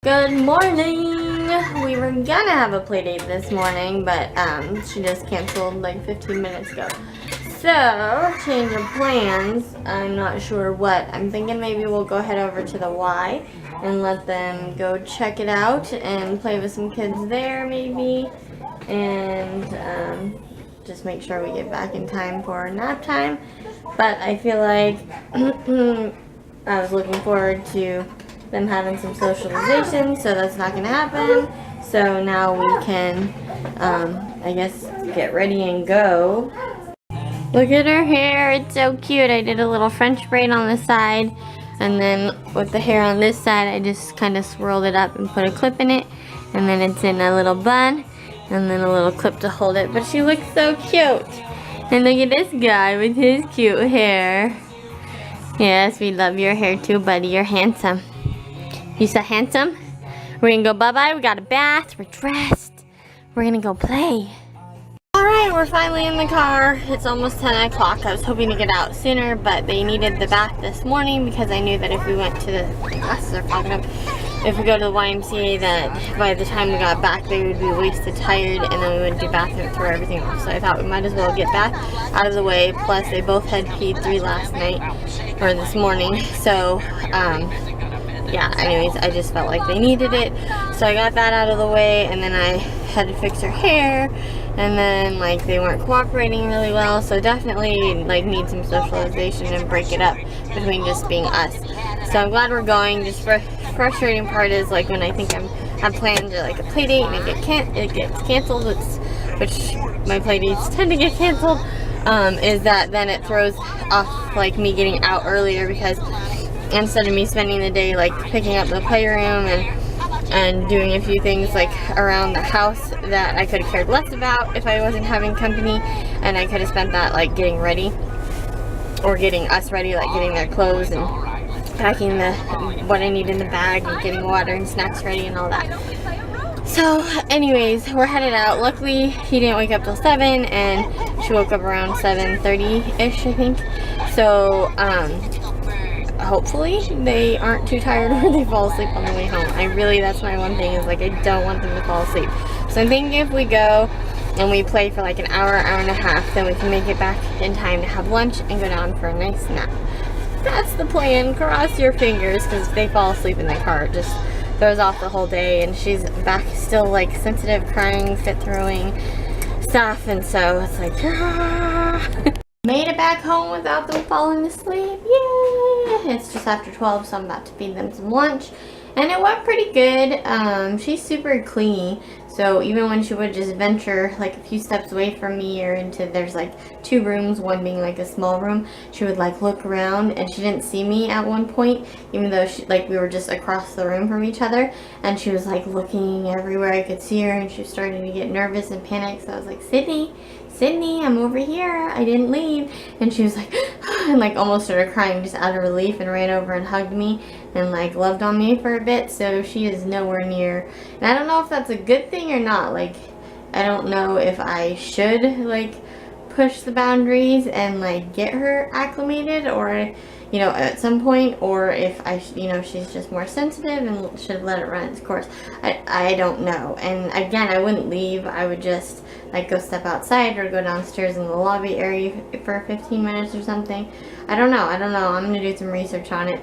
Good morning! We were gonna have a play date this morning, but she just canceled like 15 minutes ago. So, change of plans. I'm not sure what. I'm thinking maybe we'll go head over to the Y and let them go check it out and play with some kids there maybe. And just make sure we get back in time for nap time. But I feel like I was looking forward to them having some socialization, so that's not gonna happen. So now we can, I guess, get ready and go. Look at her hair, it's so cute. I did a little French braid on the side, and then with the hair on this side, I just kind of swirled it up and put a clip in it, and then it's in a little bun, and then a little clip to hold it. But she looks so cute. And look at this guy with his cute hair. Yes, we love your hair too, buddy. You're handsome. You so handsome? We're gonna go bye-bye. We got a bath. We're dressed. We're gonna go play. Alright, we're finally in the car. It's almost 10 o'clock. I was hoping to get out sooner, but they needed the bath this morning because I knew that if we went to the glasses are fogging up. If we go to the YMCA, that by the time we got back, they would be wasted tired, and then we wouldn't do bathroom, throw everything off. So I thought we might as well get back out of the way. Plus, they both had P3 last night, or this morning. So, yeah, anyways, I just felt like they needed it. So I got that out of the way, and then I had to fix her hair, and then, like, they weren't cooperating really well. So definitely, like, need some socialization and break it up between just being us. So I'm glad we're going. Just frustrating part is like when I think I'm planned like a play date and it gets canceled, which my play dates tend to get canceled. Is that then it throws off like me getting out earlier, because instead of me spending the day like picking up the playroom and doing a few things like around the house that I could have cared less about if I wasn't having company, and I could have spent that like getting ready or getting us ready, like getting their clothes and packing what I need in the bag and getting water and snacks ready and all that. So anyways, we're headed out. Luckily he didn't wake up till 7, and she woke up around 7:30ish, I think. So hopefully they aren't too tired or they fall asleep on the way home. That's my one thing, is like I don't want them to fall asleep. So I'm thinking if we go and we play for like an hour and a half, then we can make it back in time to have lunch and go down for a nice nap. That's the plan. Cross your fingers, because if they fall asleep in the car, it just throws off the whole day. And she's back still like sensitive, crying, fit throwing stuff, and so it's like made it back home without them falling asleep. Yay! It's just after 12, so I'm about to feed them some lunch, and it went pretty good. She's super clingy, so even when she would just venture like a few steps away from me or there's like 2 rooms, one being like a small room, she would like look around, and she didn't see me at one point, even though we were just across the room from each other, and she was like looking everywhere I could see her, and she was starting to get nervous and panic. So I was like, Sydney, I'm over here. I didn't leave. And she was like, and like almost started crying just out of relief, and ran over and hugged me and like loved on me for a bit. So she is nowhere near. And I don't know if that's a good thing or not. Like, I don't know if I should like push the boundaries and like get her acclimated, or at some point, or if she's just more sensitive and should let it run its course. I don't know. And again, I wouldn't leave. I would just like go step outside or go downstairs in the lobby area for 15 minutes or something. I don't know. I'm gonna do some research on it.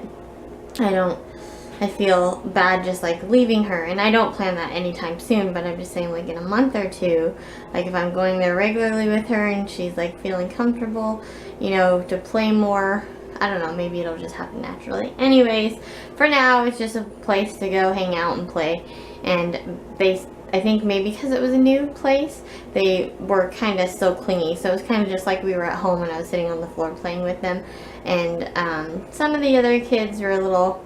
I feel bad just like leaving her, and I don't plan that anytime soon, but I'm just saying like in a month or two, like if I'm going there regularly with her and she's like feeling comfortable, to play more, I don't know, maybe it'll just happen naturally. Anyways, for now, it's just a place to go hang out and play. And I think maybe because it was a new place, they were kind of still clingy. So it was kind of just like we were at home and I was sitting on the floor playing with them. And some of the other kids were a little,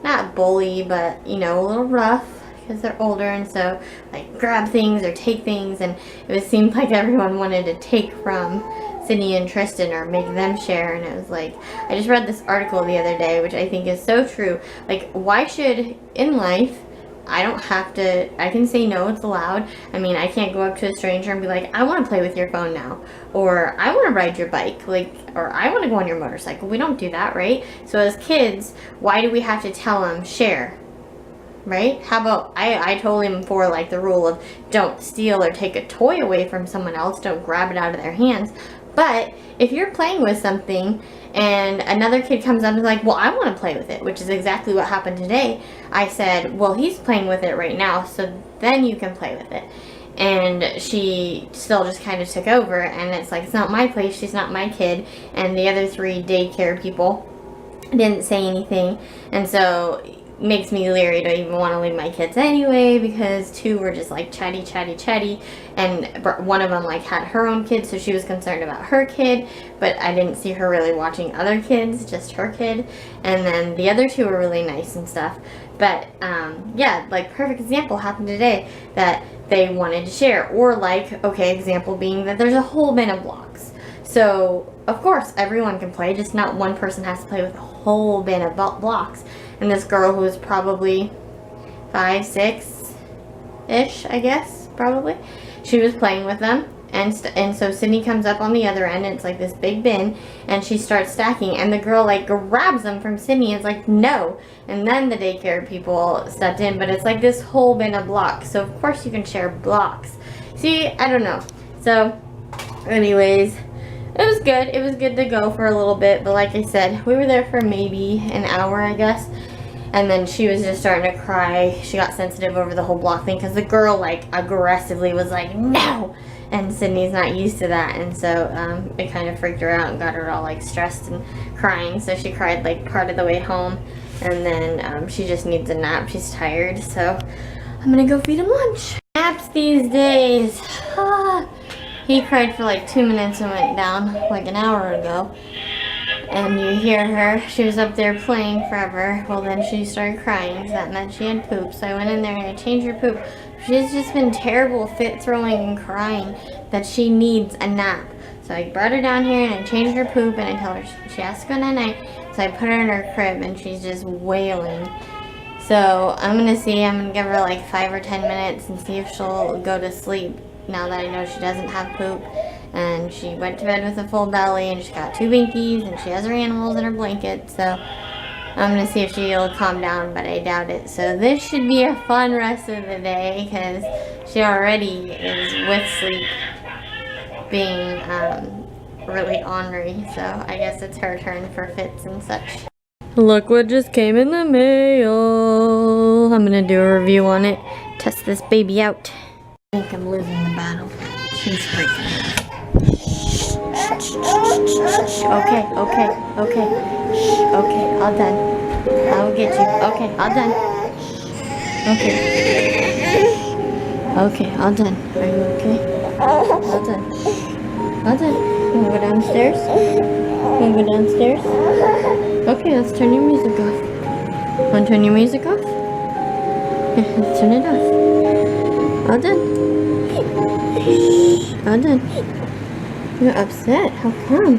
not bully, but, a little rough, because they're older, and so like grab things or take things, and it seemed like everyone wanted to take from Sydney and Tristan or make them share. And it was like, I just read this article the other day, which I think is so true. Like, why should in life I can say no, it's allowed. I mean, I can't go up to a stranger and be like, I want to play with your phone now, or I want to ride your bike, or I want to go on your motorcycle. We don't do that, right? So as kids, why do we have to tell them share? right? How about, I totally am for like the rule of don't steal or take a toy away from someone else, don't grab it out of their hands. But if you're playing with something and another kid comes up and is like, well, I want to play with it, which is exactly what happened today. I said, well, he's playing with it right now, so then you can play with it. And she still just kind of took over, and it's like, it's not my place, she's not my kid. And the other 3 daycare people didn't say anything, and so makes me leery to even want to leave my kids anyway, because 2 were just like chatty, and one of them like had her own kid, so she was concerned about her kid, but I didn't see her really watching other kids, just her kid. And then the other 2 were really nice and stuff. But yeah, like perfect example happened today that they wanted to share. Or like, okay, example being that there's a whole bin of blocks. So of course everyone can play, just not one person has to play with a whole bin of blocks. And this girl who was probably 5, 6-ish, I guess, probably, she was playing with them. And so Sydney comes up on the other end, and it's like this big bin, and she starts stacking, and the girl like grabs them from Sydney and is like, no. And then the daycare people stepped in, but it's like this whole bin of blocks, so of course you can share blocks. See, I don't know. So anyways, it was good. It was good to go for a little bit, but like I said, we were there for maybe an hour, I guess. And then she was just starting to cry. She got sensitive over the whole block thing because the girl like aggressively was like, no. And Sydney's not used to that, and so it kind of freaked her out and got her all like stressed and crying. So she cried like part of the way home, and then she just needs a nap. She's tired, so I'm gonna go feed him lunch. Naps these days. He cried for like 2 minutes and went down like an hour ago. And you hear her, she was up there playing forever. Well, then she started crying, so that meant she had poop. So I went in there and I changed her poop. She's just been terrible fit throwing and crying that she needs a nap. So I brought her down here and I changed her poop, and I told her she has to go night-night. So I put her in her crib and she's just wailing. So I'm gonna give her like 5 or 10 minutes and see if she'll go to sleep now that I know she doesn't have poop. And she went to bed with a full belly, and she got 2 binkies, and she has her animals in her blanket. So I'm gonna see if she'll calm down, but I doubt it. So this should be a fun rest of the day, because she already is with sleep being really ornery. So I guess it's her turn for fits and such. Look what just came in the mail. I'm gonna do a review on it, test this baby out. I think I'm losing the battle. She's freaking out. Okay, all done. I will get you. Okay, all done. Okay, all done. Are you okay? All done. All done. You wanna go downstairs? Okay, let's turn your music off. Wanna turn your music off? Let's turn it off. All done. All done. You're upset. How come?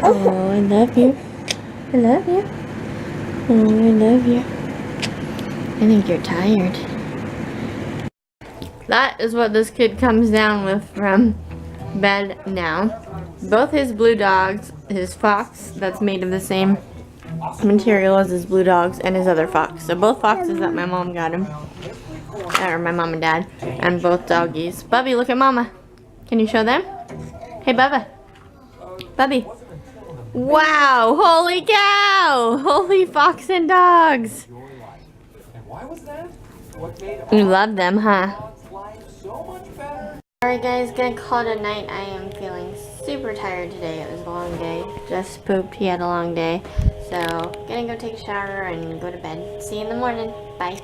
Oh, I love you. I love you. Oh, I love you. I think you're tired. That is what this kid comes down with from bed now. Both his blue dogs, his fox that's made of the same material as his blue dogs, and his other fox. So both foxes that my mom got him, or my mom and dad, and both doggies. Bubby, look at mama. Can you show them? Hey, Bubba. Bubby. Wow, holy cow! Holy fox and dogs. You love them, huh? Alright guys, gonna call it a night. I am feeling super tired today. It was a long day. Just pooped, he had a long day. So, gonna go take a shower and go to bed. See you in the morning. Bye.